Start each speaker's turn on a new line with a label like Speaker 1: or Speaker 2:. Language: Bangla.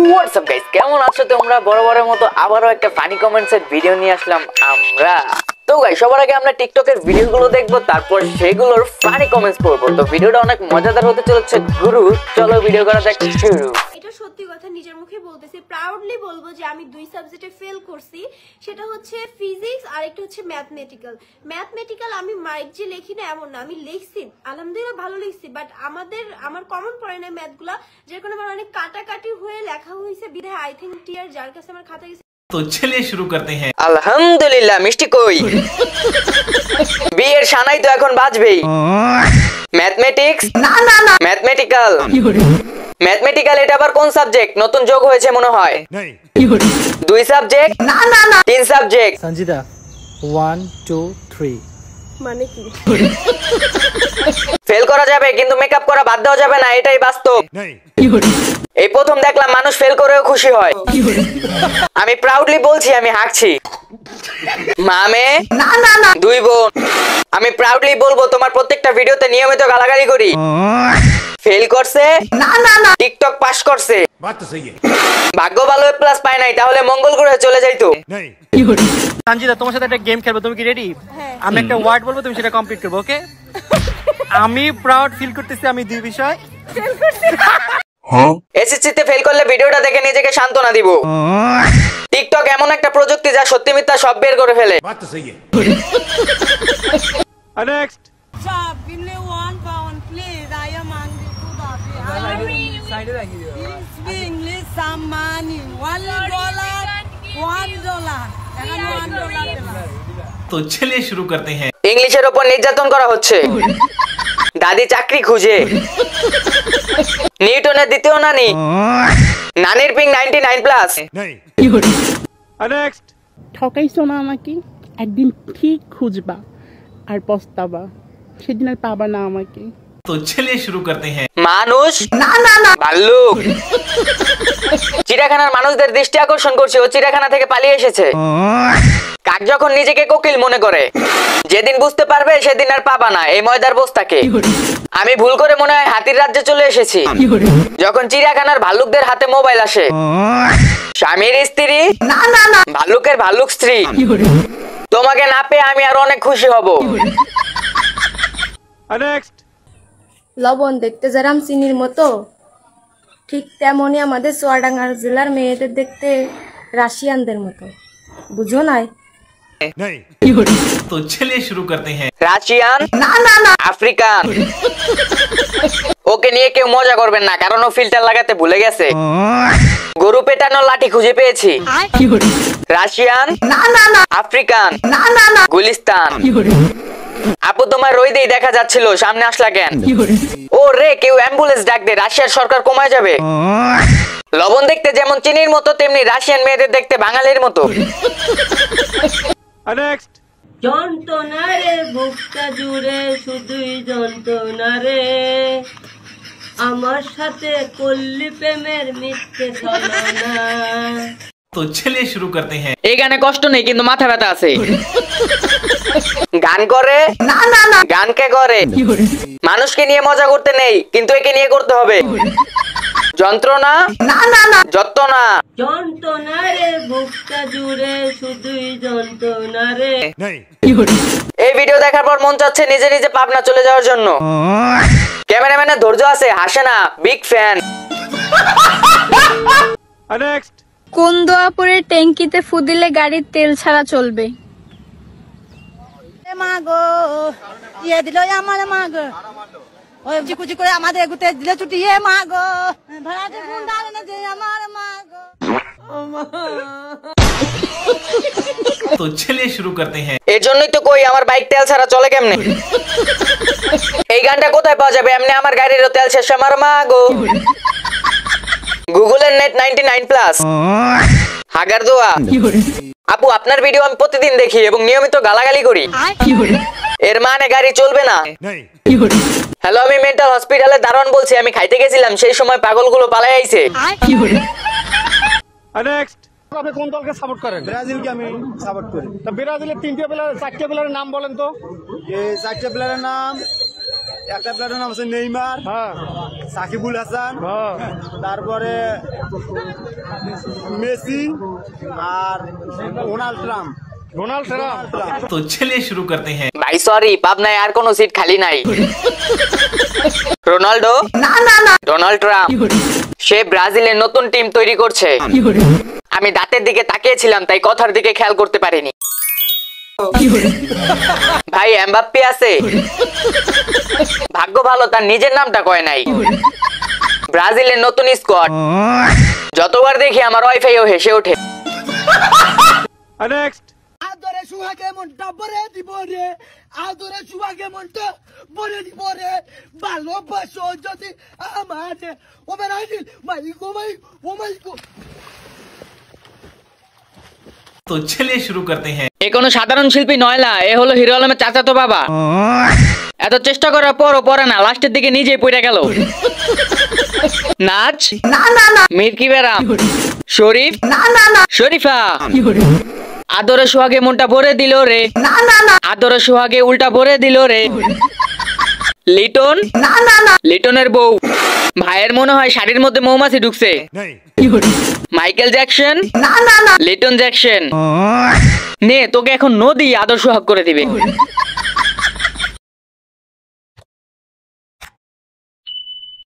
Speaker 1: হোয়াটস আপ গাইস, কেমন আছো তোমরা? বরাবরের মতো আবারও একটা ফানি কমেন্টসের ভিডিও নিয়ে আসলাম আমরা। তো গাইস, সবার আগে আমরা টিকটকের ভিডিওগুলো দেখবো, তারপর সেগুলোর ফানি কমেন্টস করবো। তো ভিডিওটা অনেক মজাদার হতে চলেছে গুরু। চলো ভিডিও করা যাক শুরু।
Speaker 2: এটা সত্যি কথা, নিজের মুখে বলতেছি, প্রাউডলি বলবো যে আমি দুই সাবজেক্টে ফেল করছি। সেটা হচ্ছে ফিজিক্স আর একটা হচ্ছে ম্যাথমেটিক্যাল। আমি মাইক যে লিখি না এমন না, আমি লিখছি আলহামদুলিল্লাহ ভালো লিখছি, বাট আমার কমন পড়ে না ম্যাথগুলা, যার কারণে আমার অনেক কাটাকাটি হয়ে লেখা হয়েছে বিধায় আই থিঙ্ক টিয়ার যার কাছে আমার খাতা গেছে।
Speaker 3: तो चलिए शुरू करते हैं।
Speaker 1: আলহামদুলিল্লাহ। মিষ্টি কই? বিয়ের সানাই তো এখন বাজবেই। ম্যাথমেটিক্স না না না, ম্যাথমেটিক্যাল এটা আবার কোন সাবজেক্ট? নতুন যোগ হয়েছে মনে হয়। দুই সাবজেক্ট না না না, তিন সাবজেক্ট।
Speaker 4: সঞ্জিদা 1 2 3
Speaker 2: মানে কি?
Speaker 1: ফেল করা যাবে কিন্তু মেকআপ করা বাদ দেওয়া যাবে না, এটাই বাস্তব। এই প্রথম দেখলাম মানুষ ফেল করেও খুশি হয়। আমি প্রাউডলি বলছি, আমি হাঁকছি। মামে না না না, দুই বোন। আমি প্রাউডলি বলবো তোমার প্রত্যেকটা ভিডিওতে নিয়মিত গালাগালি করি। ফেল করছে না না না, টিকটক পাস করছে। ভাগ্য ভালো প্লাস পায় নাই, তাহলে মঙ্গল গ্রহে চলে যাইতো।
Speaker 4: সঞ্জিদা তোমার সাথে একটা গেম খেলবো, তুমি কি রেডি? আমি একটা ওয়ার্ড বলবো, তুমি সেটা কমপ্লিট করবে, ওকে? আমি প্রাউড ফিল করতেছি আমি দুই বিষয়
Speaker 2: ফেল করছি।
Speaker 1: এসএসসি তে ফেল করলে ভিডিওটা দেখে নিজেকে সান্ত্বনা দিব। টিকটক এমন একটা প্রযুক্তি যা সত্যি মিথ্যা সব বের করে ফেলে।
Speaker 4: Next
Speaker 5: Stop, give me £1, please. I am hungry. Speak English, some money. $1.
Speaker 3: तो चलिए शुरू करते हैं।
Speaker 1: ইংলিশের উপর নির্যাতন করা হচ্ছে। দাদি চাকরি খুঁজে। নিউটনের দ্বিতীয় নানি, নানির পিং 99+।
Speaker 4: নেক্সট
Speaker 6: ঠকাইছো না আমাকে, একদিন ঠিক খুঁজবা আর পস্তাবা, সেদিন আর পাবা না আমাকে।
Speaker 3: तो चलिए शुरू करते हैं।
Speaker 1: মানুষ না না না, ভাল্লুক। চিড়িয়াখানার মানুষদের দৃষ্টি আকর্ষণ করছে, ও চিড়িয়াখানা থেকে পালিয়ে এসেছে। কাক যখন নিজেকে কোকিল মনে করে, যেদিন বুঝতে পারবে সেদিন আর পাবা না এই ময়দার বস্তাকে। আমি ভুল করে মনে হয় হাতির রাজ্যে চলে এসেছি। যখন চিড়িয়াখানার ভাল্লুকদের হাতে মোবাইল আসে, স্বামীর স্ত্রী না না না, ভাল্লুকের ভাল্লুক স্ত্রী। তোমাকে না পেয়ে আমি আর অনেক খুশি হব।
Speaker 4: নেক্সট
Speaker 2: লবণ দেখতে যেরাম চিনির মতো, ঠিক তেমনই আমাদের চুয়াডাঙ্গা জেলার মেয়েদের দেখতে রাশিয়ানদের মতো, বুঝো নাই?
Speaker 3: तो चलिए शुरू करते हैं।
Speaker 1: রাশিয়ান না না না, আফ্রিকান। ওকে নিয়ে কেউ মজা করবেন না, কারণ ও ফিল্টার লাগাতে ভুলে গেছে। গরু পেটানোর লাঠি খুঁজে পেয়েছি। রাশিয়ান না না না, আফ্রিকান না না না, গুলিস্তান। আপু তোমার রোদেই দেখা যাচ্ছিল, সামনে আসলা কেন? ও রে, কেউ অ্যাম্বুলেন্স ডাক দে, রাশিয়ার সরকার কমায় যাবে। লবণ দেখতে যেমন চিনির মতো, তেমনি রাশিয়ান মেয়েদের দেখতে বাঙালির মতো।
Speaker 4: নেক্সট
Speaker 5: যন্ত্রণা রে বুকটা জুড়ে শুধুই যন্ত্রণা রে, আমার সাথে করলি প্রেমের মিথ্যে ছলনা।
Speaker 3: तो चलिए शुरू करते हैं।
Speaker 1: এই গানে কষ্ট নেই কিন্তু মাথা ব্যথা আছে। গান করে না না না, গান কে করে? মানুষকে নিয়ে মজা করতে নেই, কিন্তু একে নিয়ে করতে হবে। যন্ত্রণা না না না, যন্ত্রণা।
Speaker 5: যন্ত্রণা রে বুকটা জুড়ে শুধুই যন্ত্রণা রে।
Speaker 1: এই ভিডিও দেখার পর মন চাচ্ছে নিজে নিজে পাবনা চলে যাওয়ার জন্য। ক্যামেরাম্যানের ধৈর্য আছে, হাসে না, বিগ ফ্যান।
Speaker 4: নেক্সট
Speaker 7: কোন দোয়াপুরের ট্যাঙ্কিতে ফু দিলে গাড়ির তেল ছাড়া চলবে?
Speaker 5: মাগো ইয়ে দিল আমার মাগো, ওই চিকুচি করে আমাদের এগুতে দিলে ছুটি। এ মাগো ভাড়াটে গুন্ডা এনে যে আমার মাগো।
Speaker 3: तो चलिए शुरू करते हैं।
Speaker 1: এর জন্যই তো কই আমার বাইক তেল ছাড়া চলে কেমনে। এই গানটা কোথায় পাওয়া যাবে? এমনি আমার গাড়িরও তেল শেষ আমার মা গো। গুগলের নেট 99+। হাগার দোয়া। আপু আপনার ভিডিও আমি প্রতিদিন দেখি এবং নিয়মিত গালাগালি করি, এর মানে গাড়ি চলবে না। হ্যালো, আমি মেন্টাল হসপিটালে দারোয়ান বলছি। আমি খাইতে গেছিলাম, সেই সময় পাগলগুলো পালাই আইছে।
Speaker 4: নেক্সট আপনি কোন দলকে সাপোর্ট করেন? ব্রাজিলকে আমি সাপোর্ট করি। তা ব্রাজিলের 3টে প্লেয়ার 4টে প্লেয়ারের নাম বলেন তো। এই 4টে প্লেয়ারের নাম
Speaker 8: একটা প্লেয়ারের নাম আছে নেইমার, সাকিবুল হাসান, তারপরে মেসি আর ডোনাল্ড ট্রাম্প।
Speaker 3: तो चलिए शुरू करते हैं।
Speaker 1: ভাই সরি, পাবনায় আর কোনো সিট খালি নাই। রোনাল্ডো? Donald Trump. সে ব্রাজিলের নতুন টিম তৈরি করছে। আমি দাঁতের দিকে তাকিয়েছিলাম, তাই কথার দিকে খেয়াল করতে পারিনি। ভাই এমবাপ্পে আছে। ভাগ্য ভালো, তার নিজের নামটা কয় নাই। ব্রাজিলের নতুন স্কোয়াড। যতবার দেখি আমার ওয়াইফাইও হেসে ওঠে।
Speaker 8: নেক্সট।
Speaker 5: আদরে সুহাগে মনটা ভরে দিব রে, আদরে সুহাগে মনটা ভরে দিব রে, ভালোবাসো যদি আমারে। ও বেরাইল ও মাই গো।
Speaker 3: तो चलिए शुरू करते हैं।
Speaker 1: এ কোনো সাধারণ শিল্পী নয় না, এ হলো হিরো আলমের চাচাতো বাবা। এত চেষ্টা করার পরও পরে না, লাস্টের দিকে নিজেই পড়ে গেল। নাচ মির্কি বেরাম, শরীফ শরীফা। আদরে সোহাগে মনটা ভরে দিল রে, আদরে সোহাগে উল্টা ভরে দিল রে। লিটন লিটনের বউ। ভাইয়ের মনে হয় শাড়ির মধ্যে মৌমাছি ঢুকছে। Michael Jackson Liton Jackson. নে তোকে এখন নদী আদর সোহাগ করে দিবে।